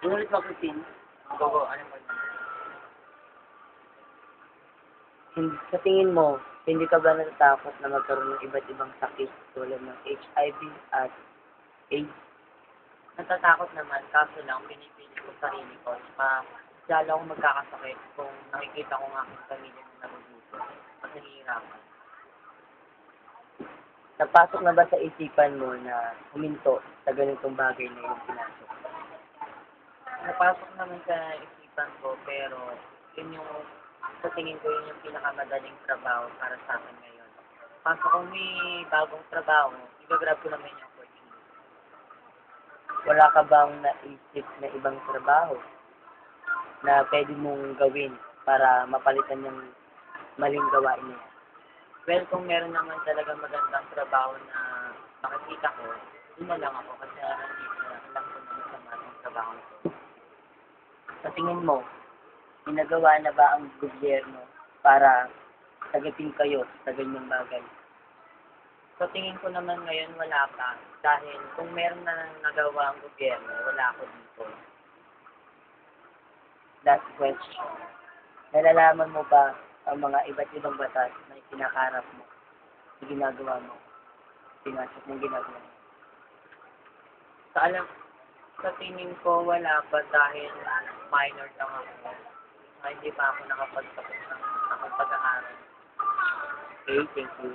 Inulit mo, Christine. Gogo, ano ba? Sa tingin mo, hindi ka ba natatakot na magkaroon ng iba't ibang sakit tulad ng HIV at AIDS? Natatakot naman, kaso lang, pinipili ko sarili ko. Lalo akong magkakasakit kung nakikita ko nga aking pamilya na nagugutom at nahihirapan. Napasok na ba sa isipan mo na huminto sa ganitong bagay na yung pinasok? Napasok naman sa isipan ko, pero yun yung, sa tingin ko, yun yung pinakamadaling trabaho para sa akin ngayon. Kaso kung may bagong trabaho, igagrab ko naman yung opportunity. Wala ka bang naisip na ibang trabaho na pwede mong gawin para mapalitan yung maling gawain na yan? Well, kung meron naman talaga magandang trabaho na makikita ko, yun na lang ako kasi nandito na alam ko na masama ang trabaho ko. Sa tingin mo, ginagawa na ba ang gobyerno para sagapin kayo sa ganyang bagay? So, tingin ko naman ngayon wala pa. Dahil kung meron na nagawa ang gobyerno, wala ako dito. Last question. Nalalaman mo ba ang mga iba't ibang batas na kinakaharap mo na ginagawa mo? Pinasok mong ginagawa mo? Sa tingin ko wala pa dahil minor lang ako. Hindi pa ako nakapagtapos ng pag-aaral. Okay, thank you.